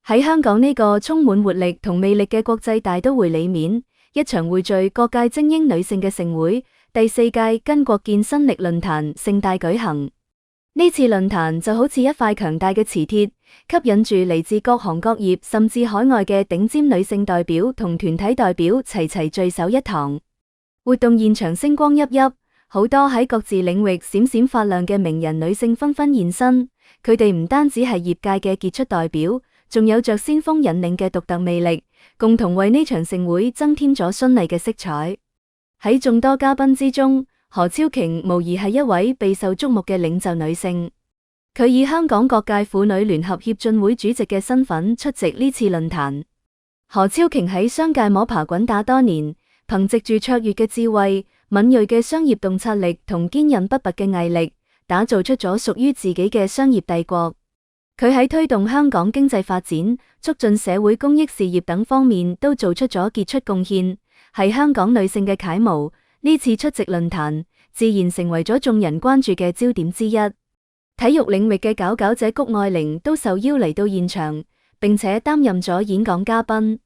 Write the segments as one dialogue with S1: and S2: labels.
S1: 喺香港呢個充滿活力同魅力嘅國際大都會裏面，一場匯聚各界精英女性嘅盛會——第4屆巾幗見新力論壇盛大舉行。呢次論壇就好似一塊強大嘅磁鐵，吸引住嚟自各行各業甚至海外嘅頂尖女性代表同團體代表齊齊聚首一堂。活動現場星光熠熠，好多喺各自領域閃閃發亮嘅名人女性紛紛現身。佢哋唔單止係業界嘅傑出代表，仲有着先鋒引領嘅獨特魅力，共同為呢場盛會增添咗絢麗嘅色彩。喺眾多嘉賓之中，何超瓊無疑係一位備受矚目嘅領袖女性。佢以香港各界婦女聯合協進會主席嘅身份出席呢次論壇。何超瓊喺商界摸爬滾打多年，憑藉住卓越嘅智慧、敏銳嘅商業洞察力同堅韌不拔嘅毅力，打造出咗屬於自己嘅商業帝國。佢喺推動香港經濟發展、促進社會公益事業等方面都做出咗傑出貢獻，係香港女性嘅楷模。呢次出席論壇，自然成為咗眾人關注嘅焦點之一。體育領域嘅佼佼者谷愛凌都受邀嚟到現場，並且擔任咗演講嘉賓。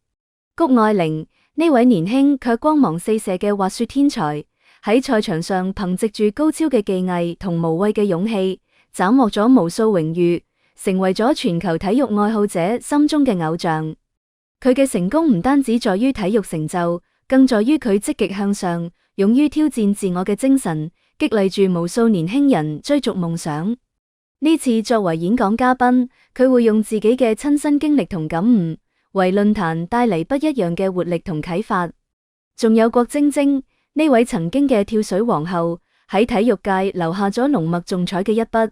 S1: 谷愛凌呢位年輕卻光芒四射嘅滑雪天才，喺賽場上憑藉住高超嘅技藝同無畏嘅勇氣，斬獲咗無數榮譽，成為咗全球體育愛好者心中嘅偶像。佢嘅成功唔單止在於體育成就，更在於佢積極向上、勇於挑戰自我嘅精神，激勵住無數年輕人追逐夢想。呢次作為演講嘉賓，佢會用自己嘅親身經歷同感悟，為論壇帶嚟不一樣嘅活力同啟發。仲有郭晶晶呢位曾經嘅跳水皇后，喺體育界留下咗濃墨重彩嘅一筆。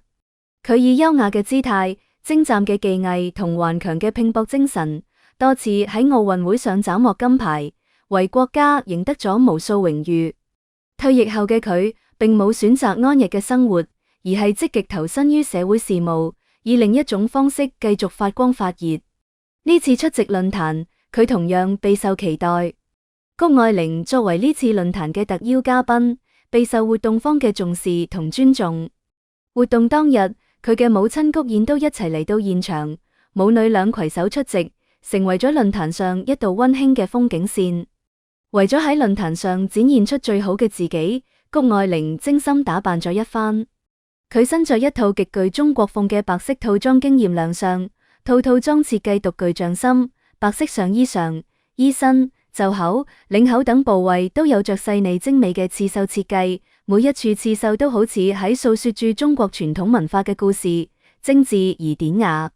S1: 佢以優雅嘅姿態、精湛嘅技藝同頑強嘅拼搏精神，多次喺奧運會上斬獲金牌，為國家贏得咗無數榮譽。退役後嘅佢，並冇選擇安逸嘅生活，而係積極投身於社會事務，以另一種方式繼續發光發熱。呢次出席論壇，佢同樣備受期待。谷愛凌作為呢次論壇嘅特邀嘉賓，備受活動方嘅重視同尊重。活動當日，佢嘅母親谷燕都一齊嚟到現場，母女倆攜手出席，成為咗論壇上一道溫馨嘅風景線。為咗喺論壇上展現出最好嘅自己，谷愛凌精心打扮咗一番。佢身着一套極具中國風嘅白色套裝驚艷亮相，套裝設計獨具匠心，白色上衣上、衣身、袖口、領口等部位都有着細膩精美嘅刺繡設計，每一處刺繡都好似喺訴說住中國傳統文化嘅故事，精緻而典雅。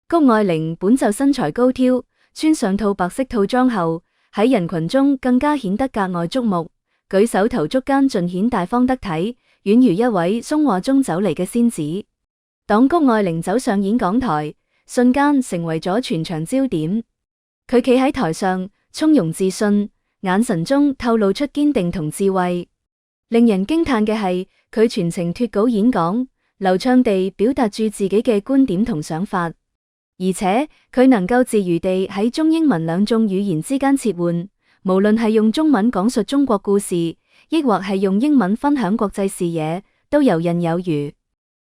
S1: 谷愛凌本就身材高挑，穿上套白色套裝後，喺人群中更加顯得格外矚目，舉手投足間盡顯大方得體，宛如一位松畫中走嚟嘅仙子。當谷愛凌走上演講台，瞬間成為咗全場焦點。佢企喺台上，從容自信，眼神中透露出堅定同智慧。令人驚嘆嘅係，佢全程脫稿演講，流暢地表達住自己嘅觀點同想法，而且佢能夠自如地喺中英文兩種語言之間切換，無論係用中文講述中國故事，亦或係用英文分享國際視野，都游刃有餘。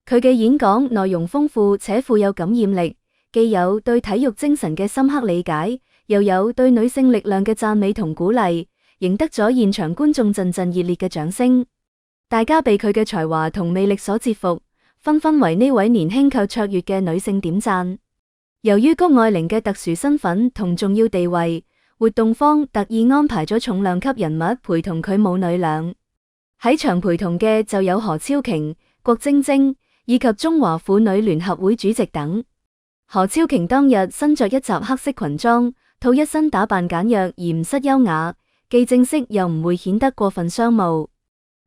S1: 佢嘅演講內容豐富且富有感染力，既有對體育精神嘅深刻理解，又有對女性力量嘅讚美同鼓勵，贏得咗現場觀眾陣陣熱烈嘅掌聲。大家被佢嘅才華同魅力所折服，紛紛為呢位年輕卻卓越嘅女性點讚。由於谷愛凌嘅特殊身份同重要地位，活動方特意安排咗重量級人物陪同佢母女倆。喺場陪同嘅就有何超瓊、郭晶晶以及中華婦女聯合會主席等。何超瓊當日身着一襲黑色裙裝，套一身打扮簡約而唔失優雅，既正式又唔會顯得過分商務。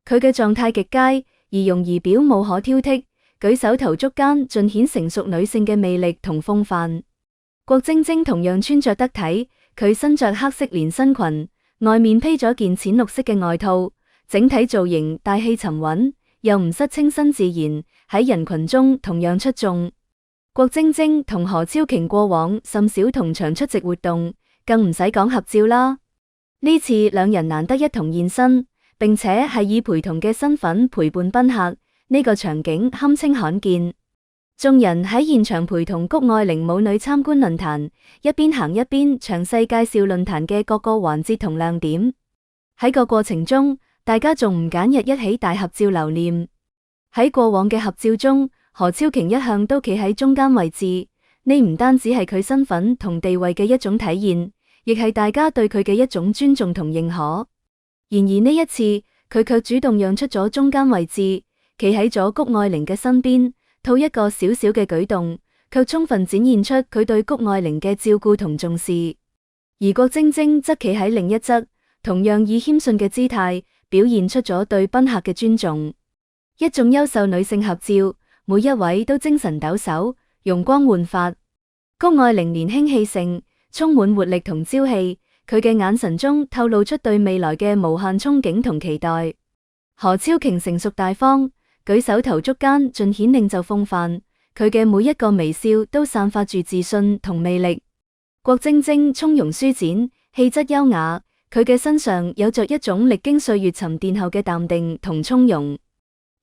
S1: 佢嘅狀態極佳，儀容儀表無可挑剔，舉手投足間盡顯成熟女性嘅魅力同風範。郭晶晶同樣穿着得體，佢身着黑色連身裙，外面披咗件淺綠色嘅外套，整體造型大氣沉穩，又唔失清新自然，喺人群中同樣出眾。郭晶晶同何超瓊過往甚少同場出席活動，更唔使講合照啦。呢次兩人難得一同現身，並且係以陪同嘅身份陪伴賓客，呢個場景堪稱罕見。眾人喺現場陪同谷愛凌母女參觀論壇，一邊行一邊詳細介紹論壇嘅各個環節同亮點。喺個過程中，大家仲唔揀日一起大合照留念。喺過往嘅合照中，何超瓊一向都企喺中間位置，呢唔單止係佢身份同地位嘅一種體現，亦係大家對佢嘅一種尊重同認可。然而呢一次，佢卻主動讓出咗中間位置，企喺咗谷愛凌嘅身邊，套一個小小嘅舉動，卻充分展現出佢對谷愛凌嘅照顧同重視。而郭晶晶則企喺另一側，同樣以謙遜嘅姿態，表現出咗對賓客嘅尊重。一眾優秀女性合照，每一位都精神抖擻，容光煥發。谷愛凌年輕氣盛，充滿活力同朝氣，佢嘅眼神中透露出對未來嘅無限憧憬同期待。何超瓊成熟大方，舉手投足間盡顯領袖風範，佢嘅每一個微笑都散發住自信同魅力。郭晶晶從容舒展，氣質優雅，佢嘅身上有着一種歷經歲月沉澱後嘅淡定同從容。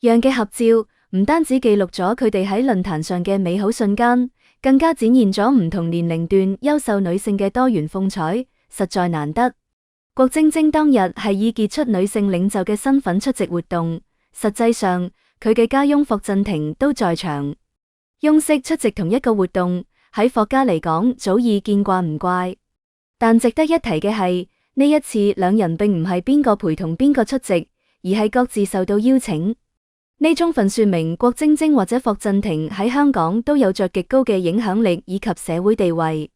S1: 讓嘅合照唔單止記錄咗佢哋喺論壇上嘅美好瞬間，更加展現咗唔同年齡段優秀女性嘅多元風采，實在難得。郭晶晶當日係以傑出女性領袖嘅身份出席活動，實際上佢嘅家翁霍震霆都在場。翁媳出席同一個活動，喺霍家嚟講早已見慣唔怪。但值得一提嘅係，呢一次兩人並唔係邊個陪同邊個出席，而係各自受到邀請。呢充分說明郭晶晶或者霍震霆喺香港都有着極高嘅影響力以及社會地位。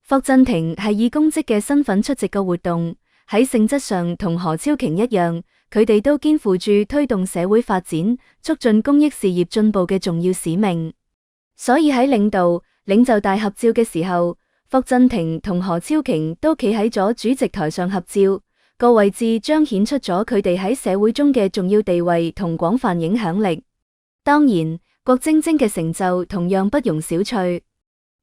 S1: 霍震霆係以公職嘅身份出席個活動，喺性質上同何超瓊一樣，佢哋都肩負住推動社會發展、促進公益事業進步嘅重要使命。所以喺領袖大合照嘅時候，霍震霆同何超瓊都企喺咗主席台上合照。個位置彰顯出咗佢哋喺社會中嘅重要地位同廣泛影響力。當然，郭晶晶嘅成就同樣不容小覷。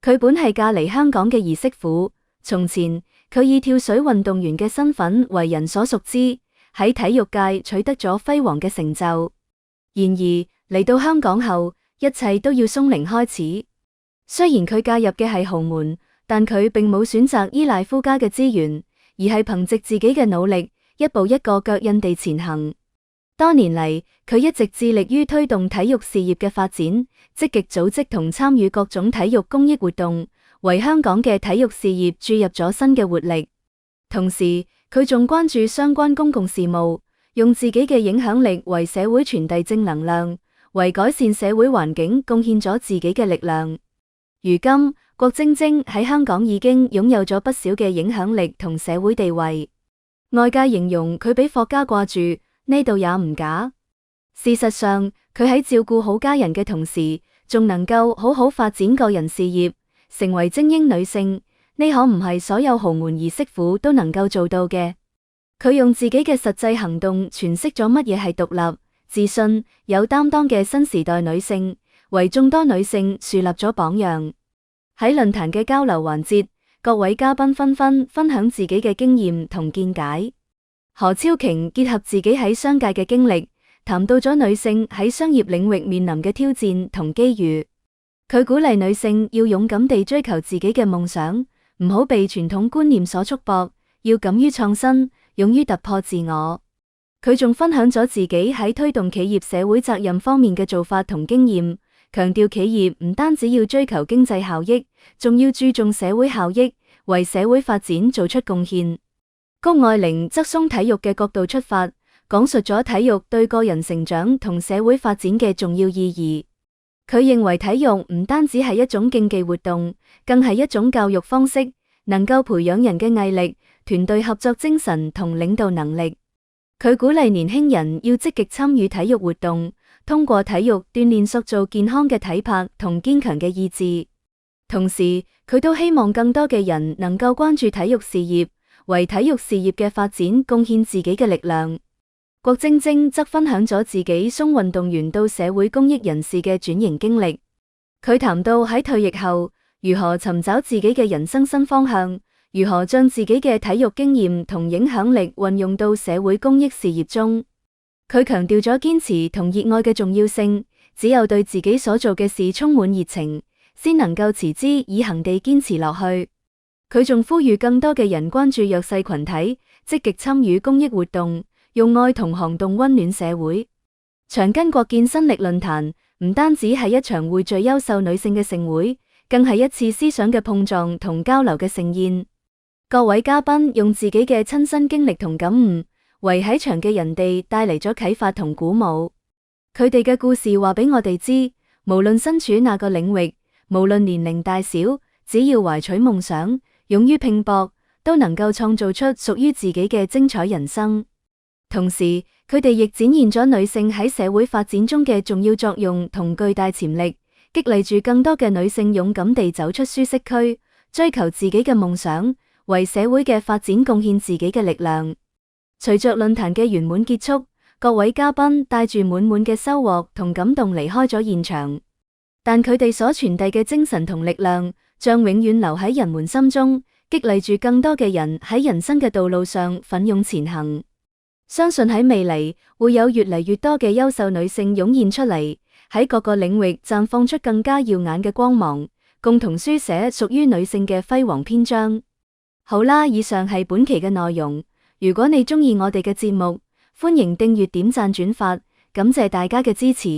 S1: 佢本係嫁嚟香港嘅兒媳婦，從前佢以跳水運動員嘅身份為人所熟知，喺體育界取得咗輝煌嘅成就。然而嚟到香港後，一切都要從零開始。雖然佢嫁入嘅係豪門，但佢並冇選擇依賴夫家嘅資源，而係憑借自己嘅努力，一步一個腳印地前行。多年嚟，佢一直致力於推動體育事業嘅發展，積極組織同參與各種體育公益活動，為香港嘅體育事業注入咗新嘅活力。同時，佢仲關注相關公共事務，用自己嘅影響力為社會傳遞正能量，為改善社會環境貢獻咗自己嘅力量。如今，郭晶晶喺香港已經擁有咗不少嘅影響力同社會地位，外界形容佢比霍家掛住，呢度也唔假。事實上，佢喺照顧好家人嘅同時，仲能夠好好發展個人事業，成為精英女性，呢可唔係所有豪門兒媳婦都能夠做到嘅。佢用自己嘅實際行動詮釋咗乜嘢係獨立、自信、有擔當嘅新時代女性，為眾多女性樹立咗榜樣。喺論壇嘅交流環節，各位嘉賓紛紛分享自己嘅經驗同見解。何超瓊結合自己喺商界嘅經歷，談到咗女性喺商業領域面臨嘅挑戰同機遇。佢鼓勵女性要勇敢地追求自己嘅夢想，唔好被傳統觀念所束縛，要敢於創新，勇於突破自我。佢仲分享咗自己喺推動企業社會責任方面嘅做法同經驗。強調企業唔單止要追求經濟效益，仲要注重社會效益，為社會發展做出貢獻。谷愛凌則從體育嘅角度出發，講述咗體育對個人成長同社會發展嘅重要意義。佢認為體育唔單止係一種競技活動，更係一種教育方式，能夠培養人嘅毅力、團隊合作精神同領導能力。佢鼓勵年輕人要積極參與體育活動，通過體育鍛煉塑造健康嘅體魄同堅強嘅意志。同時，佢都希望更多嘅人能夠關注體育事業，為體育事業嘅發展貢獻自己嘅力量。郭晶晶則分享咗自己從運動員到社會公益人士嘅轉型經歷。佢談到喺退役後，如何尋找自己嘅人生新方向，如何將自己嘅體育經驗同影響力運用到社會公益事業中。佢強調咗堅持同熱愛嘅重要性，只有對自己所做嘅事充滿熱情，先能夠持之以恆地堅持落去。佢仲呼籲更多嘅人關注弱勢群體，積極參與公益活動，用愛同行動溫暖社會。長巾國健身力論壇唔單止係一場匯聚優秀女性嘅盛會，更係一次思想嘅碰撞同交流嘅盛宴。各位嘉賓用自己嘅親身經歷同感悟，為喺場嘅人哋帶嚟咗啟發同鼓舞。佢哋嘅故事話俾我哋知，無論身處哪個領域，無論年齡大小，只要懷取夢想，勇於拼搏，都能夠創造出屬於自己嘅精彩人生。同時，佢哋亦展現咗女性喺社會發展中嘅重要作用同巨大潛力，激勵住更多嘅女性勇敢地走出舒適區，追求自己嘅夢想，為社會嘅發展貢獻自己嘅力量。隨着論壇嘅圓滿結束，各位嘉賓帶住滿滿嘅收穫同感動離開咗現場，但佢哋所傳遞嘅精神同力量，將永遠留喺人們心中，激勵住更多嘅人喺人生嘅道路上奮勇前行。相信喺未來會有越嚟越多嘅優秀女性湧現出嚟，喺各個領域綻放出更加耀眼嘅光芒，共同書寫屬於女性嘅輝煌篇章。好啦，以上係本期嘅內容。如果你鍾意我哋嘅節目，歡迎訂閱、點讚、轉發，感謝大家嘅支持。